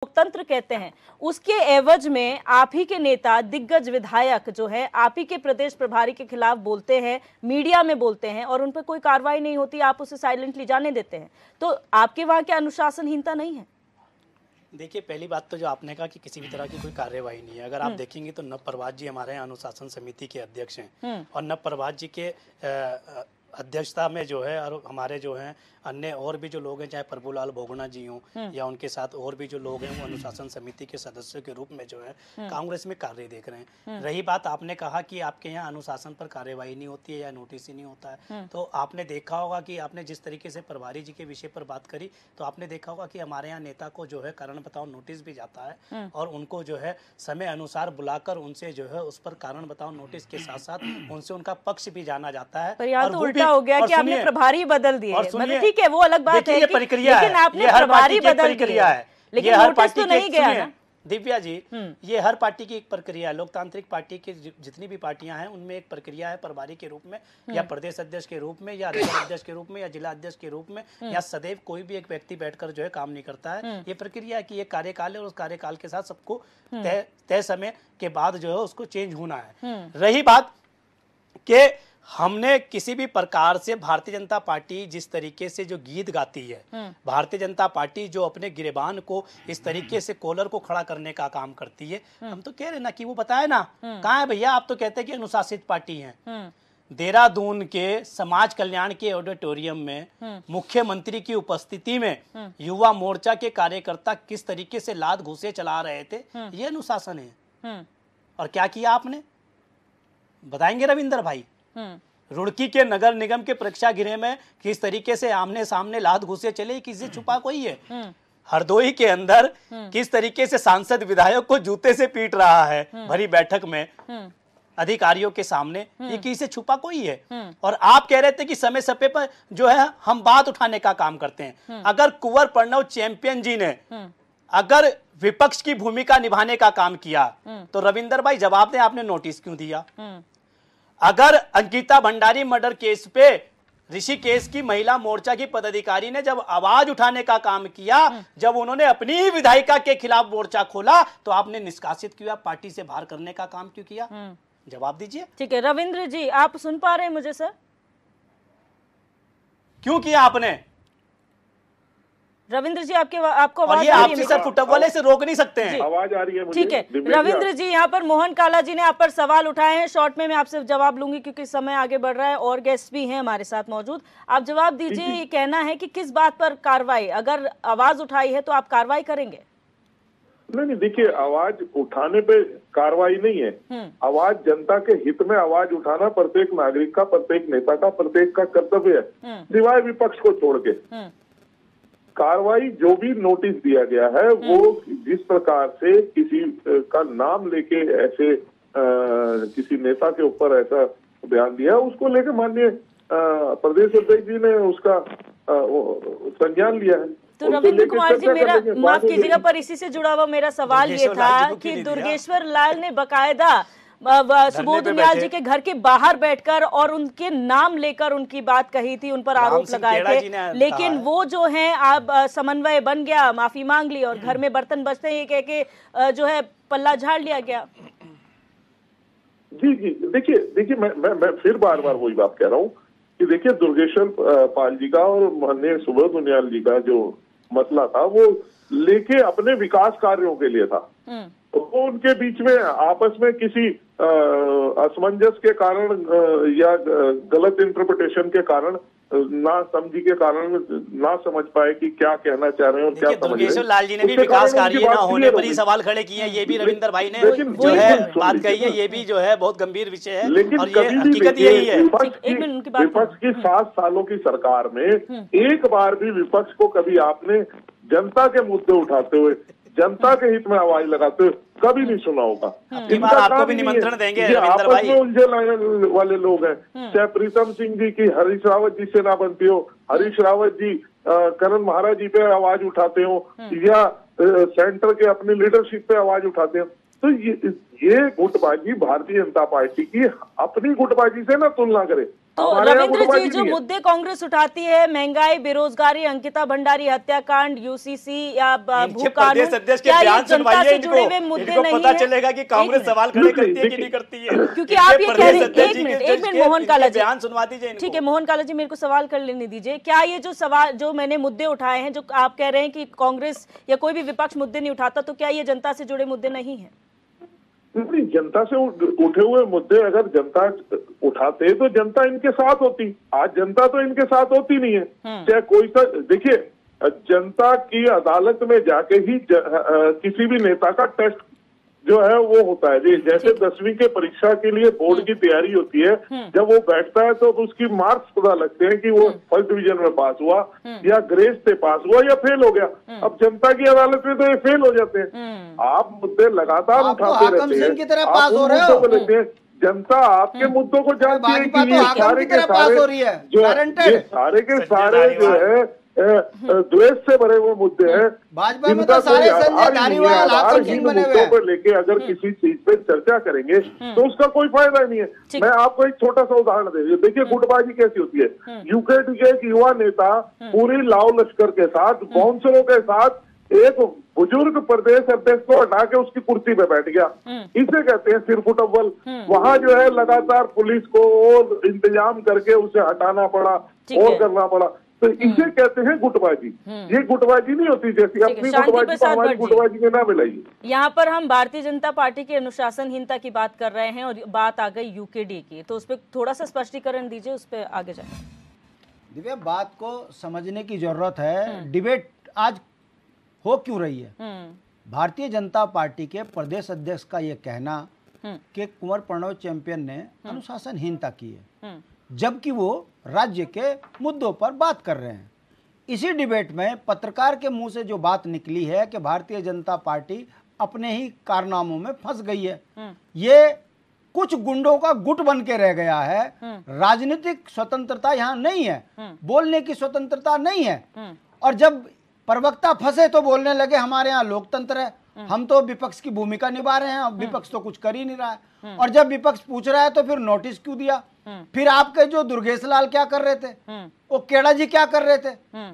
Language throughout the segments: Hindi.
लोकतंत्र कहते हैं, उसके एवज में आप ही के नेता, दिग्गज विधायक जो है आप ही के प्रदेश प्रभारी के खिलाफ बोलते हैं, मीडिया में बोलते हैं और उन पर कोई कार्रवाई नहीं होती, आप उसे साइलेंटली जाने देते हैं। तो आपके वहां क्या अनुशासनहीनता नहीं है? देखिए, पहली बात तो जो आपने कहा कि किसी भी तरह की कोई कार्यवाही नहीं है। अगर आप देखेंगे तो नव प्रभात जी हमारे यहाँ अनुशासन समिति के अध्यक्ष हैं और नव प्रभात जी के अध्यक्षता में जो है और हमारे जो हैं अन्य और भी जो लोग हैं, चाहे प्रभुलाल बोगना जी हों या उनके साथ और भी जो लोग हैं, वो अनुशासन समिति के सदस्यों के रूप में जो है कांग्रेस में कार्य देख रहे हैं। रही बात, आपने कहा कि आपके यहाँ अनुशासन पर कार्यवाही नहीं होती है या नोटिस ही नहीं होता है, तो आपने देखा होगा कि आपने जिस तरीके से प्रभारी जी के विषय पर बात करी, तो आपने देखा होगा कि हमारे यहाँ नेता को जो है कारण बताओ नोटिस भी जाता है और उनको जो है समय अनुसार बुलाकर उनसे जो है उस पर कारण बताओ नोटिस के साथ साथ उनसे उनका पक्ष भी जाना जाता है। पर यहाँ तो उल्टा हो गया कि आपने प्रभारी बदल दिए। ठीक है, वो अलग बात है, लेकिन आपने प्रभारी बदल दिया है, लेकिन नोटिस तो नहीं गया ना दिव्या जी। ये हर पार्टी की एक प्रक्रिया है। लोकतांत्रिक पार्टी की जितनी भी पार्टियां हैं उनमें एक प्रक्रिया है, प्रभारी के रूप में या प्रदेश अध्यक्ष के रूप में या राज्य अध्यक्ष के रूप में या जिला अध्यक्ष के रूप में या सदैव कोई भी एक व्यक्ति बैठकर जो है काम नहीं करता है। ये प्रक्रिया है कि ये कार्यकाल है और उस कार्यकाल के साथ सबको तय समय के बाद जो है उसको चेंज होना है। रही बात के हमने किसी भी प्रकार से भारतीय जनता पार्टी जिस तरीके से जो गीत गाती है, भारतीय जनता पार्टी जो अपने गिरेबान को इस तरीके से कॉलर को खड़ा करने का काम करती है, हम तो कह रहे ना कि वो बताए ना कहाँ है भैया। आप तो कहते हैं कि अनुशासित पार्टी है। देहरादून के समाज कल्याण के ऑडिटोरियम में मुख्यमंत्री की उपस्थिति में युवा मोर्चा के कार्यकर्ता किस तरीके से लात घूसे चला रहे थे, ये अनुशासन है। और क्या किया आपने, बताएंगे रविंदर भाई? रुड़की के नगर निगम के परीक्षा गृह में किस तरीके से आमने सामने लात घुसे चले, किसी छुपा कोई है? हरदोई के अंदर किस तरीके से सांसद विधायक को जूते से पीट रहा है भरी बैठक में अधिकारियों के सामने, ये किसी से छुपा कोई है? और आप कह रहे थे कि समय समय पर जो है हम बात उठाने का काम करते हैं। अगर कुंवर प्रणव चैंपियन जी ने अगर विपक्ष की भूमिका निभाने का काम किया तो रविंदर भाई जवाब दें, आपने नोटिस क्यों दिया? अगर अंकिता भंडारी मर्डर केस पे ऋषिकेश की महिला मोर्चा की पदाधिकारी ने जब आवाज उठाने का काम किया, जब उन्होंने अपनी ही विधायिका के खिलाफ मोर्चा खोला, तो आपने निष्कासित किया, पार्टी से बाहर करने का काम क्यों किया? जवाब दीजिए। ठीक है रविंद्र जी, आप सुन पा रहे हैं मुझे सर? क्यों किया आपने? रविंद्र जी आपको आवाज आ रही है? सर फुटबॉल से रोक नहीं सकते हैं, आवाज आ रही है मुझे। ठीक है रविंद्र जी, यहाँ पर मोहन काला जी ने आप पर सवाल उठाए हैं। शॉर्ट में मैं आपसे जवाब लूंगी क्योंकि समय आगे बढ़ रहा है और गेस्ट भी हैं हमारे साथ मौजूद। आप जवाब दीजिए, ये कहना है कि किस बात पर कार्रवाई, अगर आवाज उठाई है तो आप कार्रवाई करेंगे? नहीं, देखिए, आवाज उठाने पे कार्रवाई नहीं है। आवाज जनता के हित में आवाज उठाना प्रत्येक नागरिक का, प्रत्येक नेता का, प्रत्येक का कर्तव्य है, सिवाय विपक्ष को छोड़ के। कार्रवाई जो भी नोटिस दिया गया है वो जिस प्रकार से किसी का नाम लेके ऐसे किसी नेता के ऊपर ऐसा बयान दिया, उसको लेके माननीय प्रदेश अध्यक्ष जी ने उसका संज्ञान लिया है। तो रविंद्र कुमार जी, मेरा माफ कीजिएगा पर इसी से जुड़ा हुआ मेरा सवाल ये था कि दुर्गेश्वर लाल ने बकायदा सुबोध उनियाल जी के घर के बाहर बैठकर और उनके नाम लेकर उनकी बात कही थी, उन पर आरोप लगाए थे, लेकिन वो जो है आप समन्वय बन गया, माफी मांग ली और घर में बर्तन बजते हैं ये कह के जो है पल्ला झाड़ लिया गया। जी देखिए मैं फिर बार वही बात कह रहा हूँ कि देखिए, दुर्गेश्वर पाल जी का और माननीय सुबोध उनियाल जी का जो मसला था वो लेके अपने विकास कार्यों के लिए था। तो उनके बीच में आपस में किसी असमंजस के कारण या गलत इंटरप्रिटेशन के कारण, ना समझी के कारण ना समझ पाए कि क्या कहना चाह रहे हैं और क्या समझ रहे हैं। लाल जी ने भी विकास कार्य ना होने पर ही सवाल खड़े किए हैं, ये भी रविंदर भाई ने जो है बात कही है, ये भी जो है बहुत गंभीर विषय है। लेकिन और ये हकीकत यही है, विपक्ष की 7 सालों की सरकार में एक बार भी विपक्ष को कभी आपने जनता के मुद्दे उठाते हुए, जनता के हित में आवाज लगाते हुए कभी नहीं सुना होगा। आपको भी निमंत्रण देंगे रविंदर भाई। आपस में उलझे वाले लोग हैं, चाहे प्रीतम सिंह जी की हरीश रावत जी से ना बनती हो, हरीश रावत जी करण महाराज जी पे आवाज उठाते हो या सेंटर के अपनी लीडरशिप पे आवाज उठाते हो, तो ये गुटबाजी भारतीय जनता पार्टी की अपनी गुटबाजी से ना तुलना करे। तो रविंद्र जी, जो मुद्दे कांग्रेस उठाती है, महंगाई, बेरोजगारी, अंकिता भंडारी हत्याकांड, यूसीसी या भूकानून, क्या ये जनता से जुड़े हुए मुद्दे नहीं है? पता चलेगा कि कांग्रेस सवाल खड़े करती है कि नहीं करती है, क्योंकि आप ये कह रहे हैं, एक मिनट मोहन काला जी, बयान सुनवा दीजिए। ठीक है मोहन काला जी, मेरे को सवाल कर लेने दीजिए। क्या ये जो सवाल, जो मैंने मुद्दे उठाए हैं, जो आप कह रहे हैं कि कांग्रेस या कोई भी विपक्ष मुद्दे नहीं उठाता, तो क्या ये जनता से जुड़े मुद्दे नहीं है? नहीं, जनता से उठे हुए मुद्दे अगर जनता उठाते तो जनता इनके साथ होती। आज जनता तो इनके साथ होती नहीं है। चाहे कोई सा, देखिए, जनता की अदालत में जाके ही किसी भी नेता का टेस्ट जो है वो होता है। जैसे 10वीं के परीक्षा के लिए बोर्ड की तैयारी होती है, जब वो बैठता है तो उसकी मार्क्स पता लगते हैं कि वो फर्स्ट डिवीजन में पास हुआ या ग्रेस से पास हुआ या फेल हो गया। अब जनता की अदालत में तो ये फेल हो जाते हैं। आप मुद्दे लगातार उठाते रहते हैं, आप उन मुद्दों को लेते हैं। जनता आपके मुद्दों को जानती है कि ये सारे के सारे जो है द्वेष से भरे हुए मुद्दे हैं। भाजपा में तो सारे संजय धारीवाल, हाकम सिंह बने हुए हैं। लेके अगर किसी चीज पे चर्चा करेंगे तो उसका कोई फायदा नहीं है। मैं आपको एक छोटा सा उदाहरण दे रही हूँ। देखिए गुटबाजी कैसी होती है। यूकेडी के एक युवा नेता पूरी लाओ लश्कर के साथ, बाउंसरों के साथ, एक बुजुर्ग प्रदेश अध्यक्ष को हटा के उसकी कुर्सी पे बैठ गया। इसे कहते हैं सिरफुट अव्वल। वहां जो है लगातार पुलिस को और इंतजाम करके उसे हटाना पड़ा और करना पड़ा। तो इसे कहते हैं गुटबाजी। ये गुटबाजी नहीं होती जैसी अपनी गुटबाजी को हमारी गुटबाजी में ना मिलाइए। यहाँ पर हम भारतीय जनता पार्टी की अनुशासनहीनता की बात कर रहे हैं और बात आ गई यूकेडी की, तो उस पर थोड़ा सा स्पष्टीकरण दीजिए, उस पर आगे जाए। दिव्या, बात को समझने की जरूरत है। डिबेट आज हो क्यों रही है? भारतीय जनता पार्टी के प्रदेश अध्यक्ष का यह कहना कि कुंवर प्रणव चैंपियन ने अनुशासनहीनता की है, जबकि वो राज्य के मुद्दों पर बात कर रहे हैं। इसी डिबेट में पत्रकार के मुंह से जो बात निकली है कि भारतीय जनता पार्टी अपने ही कारनामों में फंस गई है, ये कुछ गुंडों का गुट बन के रह गया है। राजनीतिक स्वतंत्रता यहाँ नहीं है, बोलने की स्वतंत्रता नहीं है। और जब प्रवक्ता फंसे तो बोलने लगे हमारे यहाँ लोकतंत्र है, हम तो विपक्ष की भूमिका निभा रहे हैं, विपक्ष तो कुछ कर ही नहीं रहा है। और जब विपक्ष पूछ रहा है तो फिर नोटिस क्यों दिया? फिर आपके जो दुर्गेश लाल क्या कर रहे थे, वो केड़ा जी क्या कर रहे थे,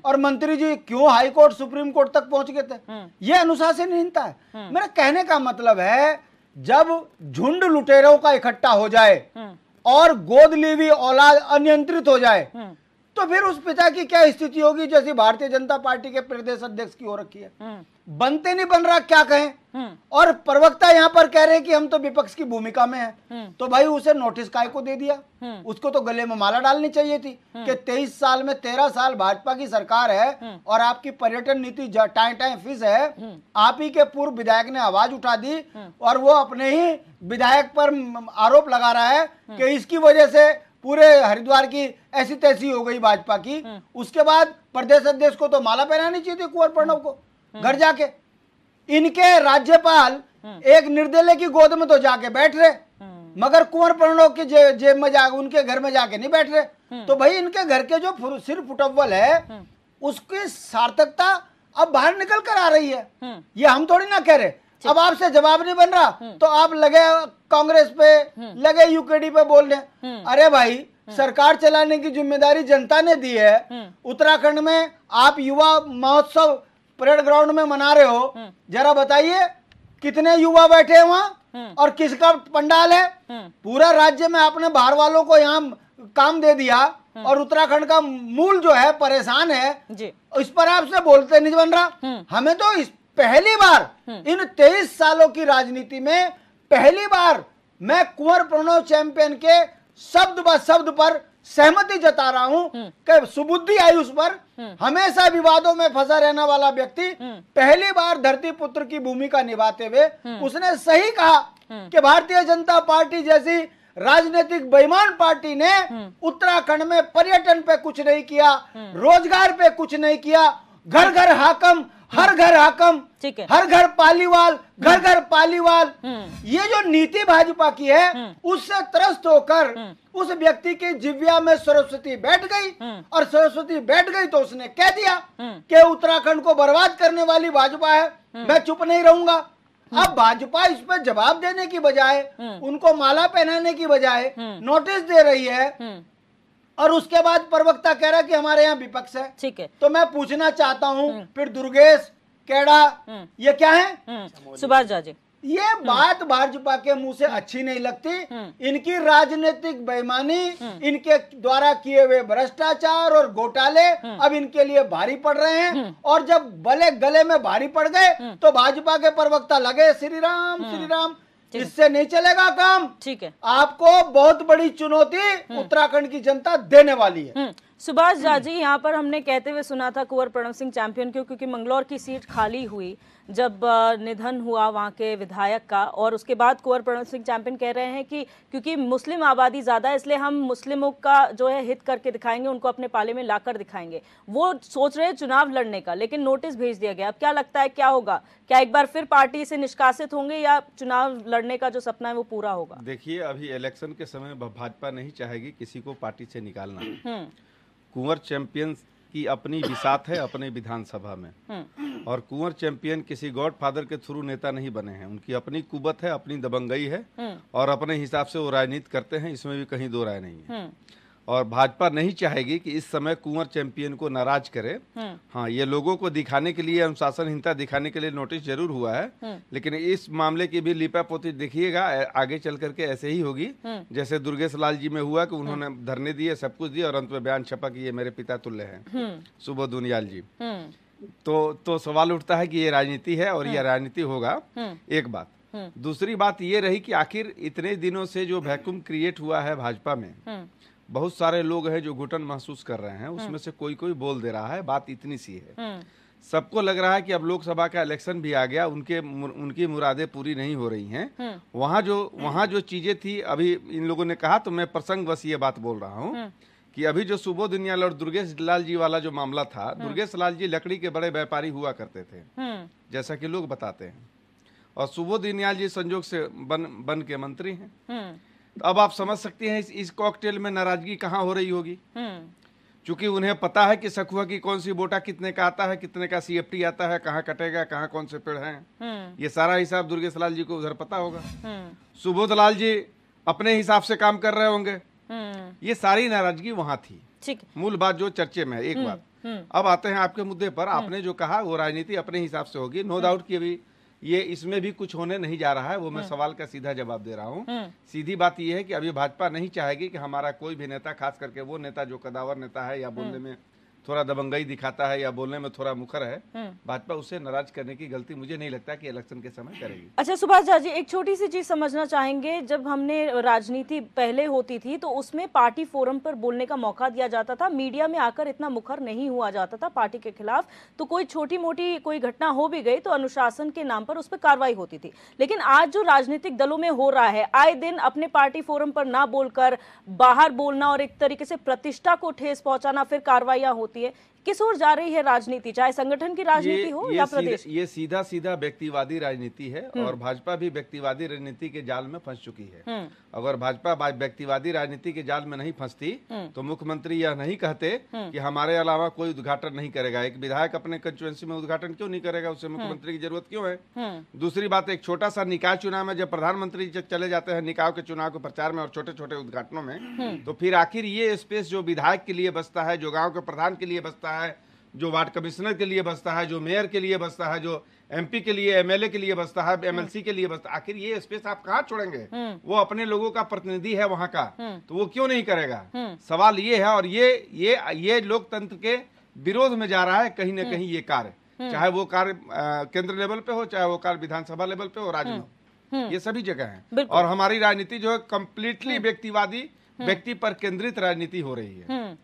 और मंत्री जी क्यों हाई कोर्ट सुप्रीम कोर्ट तक पहुंच गए थे? ये अनुशासनहीनता है। मेरा कहने का मतलब है, जब झुंड लुटेरों का इकट्ठा हो जाए और गोद ली हुई औलाद अनियंत्रित हो जाए, तो फिर उस पिता की क्या स्थिति होगी जैसी भारतीय जनता पार्टी के प्रदेश अध्यक्ष की हो रखी है। बनते नहीं बन रहा, क्या कहें? और प्रवक्ता यहाँ पर कह रहे हैं कि हम तो विपक्ष की भूमिका में हैं। तो भाई उसे नोटिस काय को दे दिया? उसको तो गले में माला डालनी चाहिए थी कि 23 साल में 13 साल भाजपा की सरकार है और आपकी पर्यटन नीति टाइम टाइम फिश है। आप ही के पूर्व विधायक ने आवाज उठा दी और वो अपने ही विधायक पर आरोप लगा रहा है कि इसकी वजह से पूरे हरिद्वार की ऐसी तैसी हो गई भाजपा की। उसके बाद प्रदेश अध्यक्ष को तो माला पहनानी चाहिए थी कुंवर प्रणव को घर जाके। इनके राज्यपाल एक निर्दलीय की गोद में तो जाके बैठ रहे, मगर कुंवर प्रणव के जेब में जाके, उनके घर में जाके नहीं बैठ रहे। तो भाई इनके घर के जो सिर फुटअव्वल है उसकी सार्थकता अब बाहर निकल कर आ रही है। ये हम थोड़ी ना कह रहे। अब आपसे जवाब नहीं बन रहा तो आप लगे कांग्रेस पे, लगे यूकेडी पे बोलने। अरे भाई, सरकार चलाने की जिम्मेदारी जनता ने दी है। उत्तराखंड में आप युवा महोत्सव परेड ग्राउंड में मना रहे हो, जरा बताइए कितने युवा बैठे हैं वहां और किसका पंडाल है? पूरा राज्य में आपने बाहर वालों को यहाँ काम दे दिया और उत्तराखंड का मूल जो है परेशान है जी। इस पर आपसे बोलते नहीं बन रहा। हमें तो इस पहली बार इन 23 सालों की राजनीति में पहली बार मैं कुंवर प्रणव चैंपियन के शब्द ब शब्द पर सहमति जता रहा हूं कि सुबुद्धि आयुष पर हमेशा विवादों में फंसा रहने वाला व्यक्ति पहली बार धरती पुत्र की भूमिका निभाते हुए उसने सही कहा कि भारतीय जनता पार्टी जैसी राजनीतिक बेईमान पार्टी ने उत्तराखंड में पर्यटन पे कुछ नहीं किया, रोजगार पे कुछ नहीं किया। घर घर हाकम, हर घर हाकम, हर घर पालीवाल, घर घर पालीवाल। ये जो नीति भाजपा की है उससे त्रस्त होकर उस व्यक्ति की जिह्वा में सरस्वती बैठ गई और सरस्वती बैठ गई तो उसने कह दिया कि उत्तराखंड को बर्बाद करने वाली भाजपा है, मैं चुप नहीं रहूंगा। अब भाजपा इस पर जवाब देने की बजाय, उनको माला पहनाने की बजाय नोटिस दे रही है। और उसके बाद प्रवक्ता कह रहा है कि हमारे यहाँ विपक्ष है। ठीक है, तो मैं पूछना चाहता हूँ फिर दुर्गेश केड़ा ये क्या है? सुभाष झा जी, ये बात भाजपा के मुंह से अच्छी नहीं लगती। इनकी राजनीतिक बेईमानी, इनके द्वारा किए हुए भ्रष्टाचार और घोटाले अब इनके लिए भारी पड़ रहे हैं। और जब गले में भारी पड़ गए तो भाजपा के प्रवक्ता लगे श्री राम, इससे नहीं चलेगा काम। ठीक है, आपको बहुत बड़ी चुनौती उत्तराखंड की जनता देने वाली है। सुभाष झा जी, यहाँ पर हमने कहते हुए सुना था कुंवर प्रणव सिंह चैंपियन को, क्योंकि मंगलौर की सीट खाली हुई जब निधन हुआ वहाँ के विधायक का, और उसके बाद कुंवर प्रणव सिंह चैंपियन कह रहे हैं कि क्योंकि मुस्लिम आबादी ज़्यादा है इसलिए हम मुस्लिमों का जो है हित करके दिखाएंगे, उनको अपने पाले में लाकर दिखाएंगे। वो सोच रहे हैं चुनाव लड़ने का, लेकिन नोटिस भेज दिया गया। अब क्या लगता है क्या होगा? क्या एक बार फिर पार्टी से निष्कासित होंगे या चुनाव लड़ने का जो सपना है वो पूरा होगा? देखिए, अभी इलेक्शन के समय भाजपा नहीं चाहेगी किसी को पार्टी से निकालना। कुंवर चैंपियन की अपनी विसात है अपने विधानसभा में, और कुंवर चैंपियन किसी गॉडफादर के थ्रू नेता नहीं बने हैं। उनकी अपनी कुवत है, अपनी दबंगई है, और अपने हिसाब से वो राजनीति करते हैं, इसमें भी कहीं दो राय नहीं है। और भाजपा नहीं चाहेगी कि इस समय कुंवर चैंपियन को नाराज करे। हाँ, ये लोगों को दिखाने के लिए, अनुशासनहीनता दिखाने के लिए नोटिस जरूर हुआ है, लेकिन इस मामले की भी लिपापोती देखिएगा आगे चल करके ऐसे ही होगी जैसे दुर्गेश लाल जी में हुआ कि उन्होंने धरने दिए, सब कुछ दिया, और अंत में बयान छपा कि ये मेरे पिता तुल्य हैं, सुबोध उनियाल जी। तो सवाल उठता है कि ये राजनीति है और ये राजनीति होगा। एक बात। दूसरी बात ये रही कि आखिर इतने दिनों से जो वैक्यूम क्रिएट हुआ है भाजपा में, बहुत सारे लोग हैं जो घुटन महसूस कर रहे हैं, उसमें से कोई बोल दे रहा है। बात इतनी सी है, सबको लग रहा है कि अब लोकसभा का इलेक्शन भी आ गया, उनकी मुरादें पूरी नहीं हो रही हैं। वहाँ जो चीजें थी, अभी इन लोगों ने कहा, तो मैं प्रसंगवश ये बात बोल रहा हूँ कि अभी जो सुबोध उनियाल और दुर्गेश लाल जी वाला जो मामला था, दुर्गेश लाल जी लकड़ी के बड़े व्यापारी हुआ करते थे, जैसा कि लोग बताते हैं, और सुबोध उनियाल जी संजोग से बन के मंत्री हैं। अब आप समझ सकते हैं इस कॉकटेल में नाराजगी कहाँ हो रही होगी। क्योंकि उन्हें पता है कि सखुआ की कौन सी बोटा कितने का आता है, कितने का सीएफटी आता है, कहाँ कटेगा, कहाँ कौन से पेड़ हैं, ये सारा हिसाब दुर्गेश लाल जी को उधर पता होगा। सुबोध लाल जी अपने हिसाब से काम कर रहे होंगे। ये सारी नाराजगी वहां थी। ठीक, मूल बात जो चर्चे में है। एक बात, अब आते हैं आपके मुद्दे पर। आपने जो कहा वो राजनीति अपने हिसाब से होगी, नो डाउट कि अभी ये इसमें भी कुछ होने नहीं जा रहा है, वो मैं सवाल का सीधा जवाब दे रहा हूँ। सीधी बात ये है कि अभी भाजपा नहीं चाहेगी कि हमारा कोई भी नेता, खास करके वो नेता जो कदावर नेता है या बोलने में थोड़ा दबंगई दिखाता है या बोलने में थोड़ा मुखर है, भाजपा उससे नाराज करने की गलती मुझे नहीं लगता कि इलेक्शन के समय करेगी। अच्छा सुभाष झा जी, एक छोटी सी चीज समझना चाहेंगे, जब हमने राजनीति पहले होती थी तो उसमें पार्टी फोरम पर बोलने का मौका दिया जाता था, मीडिया में आकर इतना मुखर नहीं हुआ जाता था पार्टी के खिलाफ, तो कोई छोटी मोटी कोई घटना हो भी गई तो अनुशासन के नाम पर उस पर कार्रवाई होती थी। लेकिन आज जो राजनीतिक दलों में हो रहा है, आए दिन अपने पार्टी फोरम पर ना बोलकर बाहर बोलना और एक तरीके से प्रतिष्ठा को ठेस पहुंचाना, फिर कार्रवाइयां होती है। किस ओर जा रही है राजनीति, चाहे संगठन की राजनीति हो या प्रदेश? ये सीधा सीधा व्यक्तिवादी राजनीति है, और भाजपा भी व्यक्तिवादी राजनीति के जाल में फंस चुकी है। अगर भाजपा व्यक्तिवादी राजनीति के जाल में नहीं फंसती तो मुख्यमंत्री यह नहीं कहते कि हमारे अलावा कोई उद्घाटन नहीं करेगा। एक विधायक अपने कंस्टिट्यूएंसी में उद्घाटन क्यों नहीं करेगा, उसे मुख्यमंत्री की जरूरत क्यों है? दूसरी बात, एक छोटा सा निकाय चुनाव में जब प्रधानमंत्री चले जाते हैं निकाय के चुनाव के प्रचार में और छोटे छोटे उद्घाटनों में, तो फिर आखिर ये स्पेस जो विधायक के लिए बचता है, जो गाँव के प्रधान के लिए बचता है, जो वार्ड कमिश्नर के लिए बचता है, जो मेयर के लिए बचता है, जो एमपी के लिए, एमएलए के लिए बचता है, एमएलसी के लिए बचता है, आखिर ये स्पेस आप कहाँ छोड़ेंगे? वो अपने लोगों का प्रतिनिधि है वहां का, तो वो क्यों नहीं करेगा? सवाल ये है, और ये लोकतंत्र के विरोध में जा रहा है कहीं ना कहीं ये कार्य, चाहे वो कार्य केंद्र लेवल पे हो, चाहे वो कार्य विधानसभा लेवल पे हो, राज्य में हो, ये सभी जगह है। और हमारी राजनीति जो है कंप्लीटली व्यक्तिवादी, व्यक्ति पर केंद्रित राजनीति हो रही है,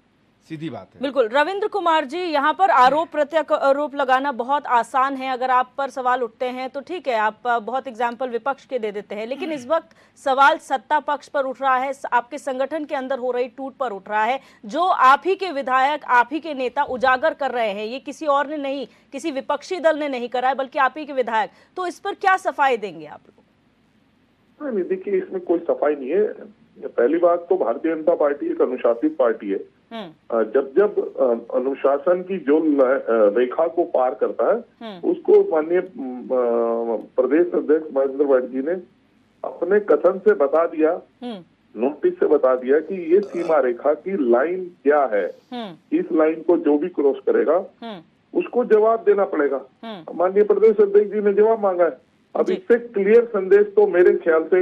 सीधी बात है। बिल्कुल। रविंद्र कुमार जी, यहाँ पर आरोप प्रत्यारोप लगाना बहुत आसान है, अगर आप पर सवाल उठते हैं तो ठीक है, आप बहुत एग्जाम्पल विपक्ष के दे देते हैं, लेकिन इस वक्त सवाल सत्ता पक्ष पर उठ रहा है, आपके संगठन के अंदर हो रही टूट पर उठ रहा है, जो आप ही के विधायक, आप ही के नेता उजागर कर रहे हैं। ये किसी और ने नहीं, किसी विपक्षी दल ने नहीं करा है, बल्कि आप ही के विधायक। तो इस पर क्या सफाई देंगे आप लोग? नहीं, देखिए इसमें कोई सफाई नहीं है। पहली बात तो भारतीय जनता पार्टी एक अनुशासित पार्टी है। जब अनुशासन की जो रेखा को पार करता है उसको माननीय प्रदेश अध्यक्ष महेंद्र भट्ट जी ने अपने कथन से बता दिया नोटिस से बता दिया कि ये सीमा रेखा की लाइन क्या है। इस लाइन को जो भी क्रॉस करेगा उसको जवाब देना पड़ेगा। माननीय प्रदेश अध्यक्ष जी ने जवाब मांगा है। अब इससे क्लियर संदेश तो मेरे ख्याल से